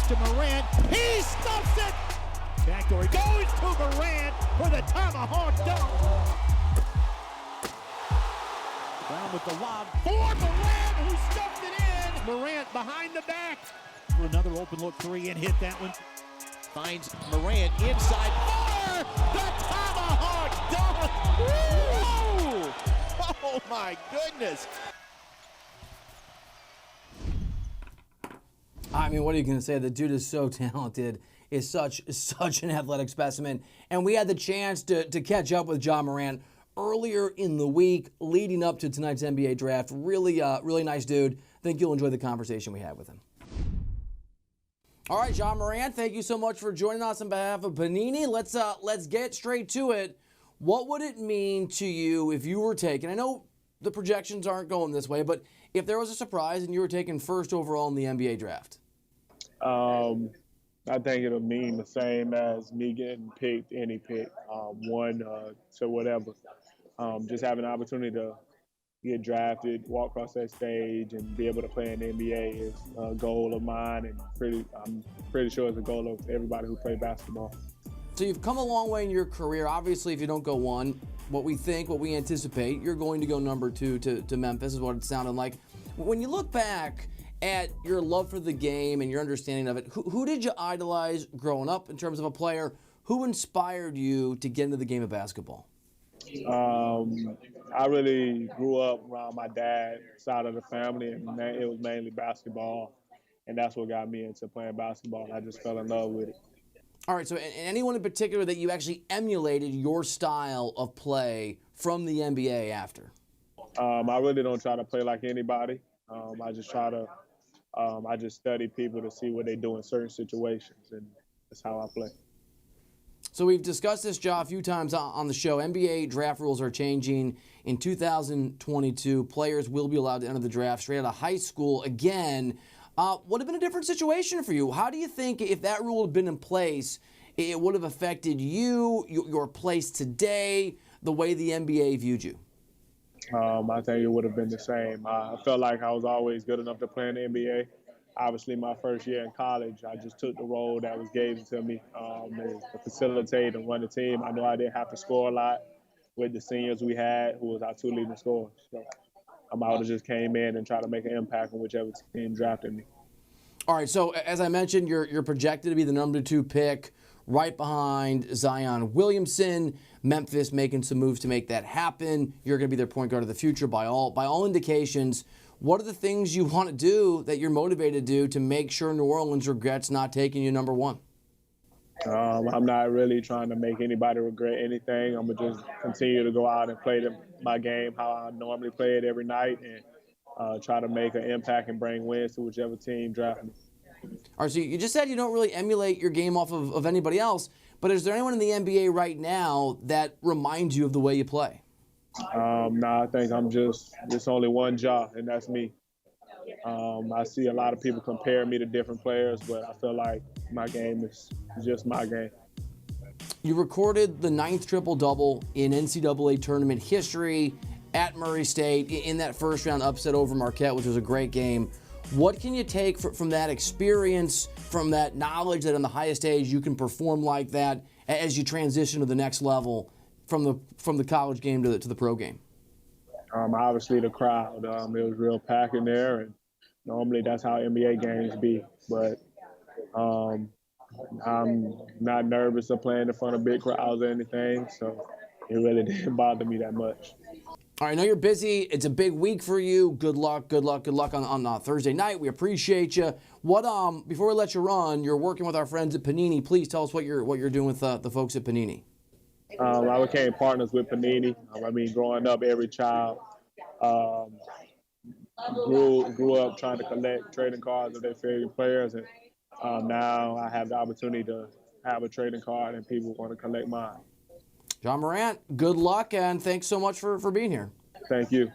pass to Morant. He stuffs it! Backdoor goes to Morant for the tomahawk dunk. Brown with the lob for Morant, who stuffed it in. Morant behind the back. For another open look three and hit that one. Finds Morant inside for the tomahawk dunk. Woo! Oh my goodness. I mean, what are you going to say? The dude is so talented, is such an athletic specimen. And we had the chance to catch up with Ja Morant earlier in the week leading up to tonight's NBA draft. Really nice dude. I think you'll enjoy the conversation we had with him. All right, Ja Morant, thank you so much for joining us on behalf of Panini. Let's get straight to it. What would it mean to you if you were taken? I know the projections aren't going this way, but if there was a surprise and you were taken first overall in the NBA draft? I think it'll mean the same as me getting picked, any pick, one to whatever. Just having an opportunity to get drafted, walk across that stage, and be able to play in the NBA is a goal of mine, and I'm pretty sure it's a goal of everybody who plays basketball. So you've come a long way in your career. Obviously, if you don't go one, what we anticipate, you're going to go number two to Memphis is what it sounded like. When you look back at your love for the game and your understanding of it, who did you idolize growing up in terms of a player? Who inspired you to get into the game of basketball? I really grew up around my dad's side of the family, and it was mainly basketball, and that's what got me into playing basketball. I just fell in love with it. All right, so anyone in particular that you actually emulated your style of play from the NBA after? I really don't try to play like anybody. I just try to I just study people to see what they do in certain situations, and that's how I play. So we've discussed this, Ja, a few times on the show. NBA draft rules are changing in 2022. Players will be allowed to enter the draft straight out of high school again. Would have been a different situation for you. How do you think if that rule had been in place, it would have affected you, your place today, the way the NBA viewed you? I think it would have been the same. I felt like I was always good enough to play in the NBA. Obviously, my first year in college, I just took the role that was given to me to facilitate and run the team. I know I didn't have to score a lot with the seniors we had, who was our two leading scorers. So I would have just came in and tried to make an impact on whichever team drafted me. All right, so as I mentioned, you're projected to be the number 2 pick, right behind Zion Williamson. Memphis making some moves to make that happen. You're going to be their point guard of the future by all indications. What are the things you want to do that you're motivated to do to make sure New Orleans regrets not taking you number 1? I'm not really trying to make anybody regret anything. I'm going to just continue to go out and play my game how I normally play it every night, and try to make an impact and bring wins to whichever team drafts me. All right, so you just said you don't really emulate your game off of anybody else, but is there anyone in the NBA right now that reminds you of the way you play? No, I think I'm just only one Ja, and that's me. I see a lot of people compare me to different players, but I feel like my game is just my game. You recorded the 9th triple-double in NCAA tournament history at Murray State in that first-round upset over Marquette, which was a great game. What can you take from that experience, from that knowledge that on the highest stage you can perform like that as you transition to the next level from the college game to the pro game? Obviously the crowd. It was real packed in there, and normally that's how NBA games be. But I'm not nervous of playing in front of big crowds or anything, so it really didn't bother me that much. All right, I know you're busy. It's a big week for you. Good luck on Thursday night. We appreciate you. Before we let you run, you're working with our friends at Panini. Please tell us what you're doing with the folks at Panini. I became partners with Panini. Growing up, every child grew up trying to collect trading cards of their favorite players, and now I have the opportunity to have a trading card, and people want to collect mine. Ja Morant, good luck, and thanks so much for being here. Thank you.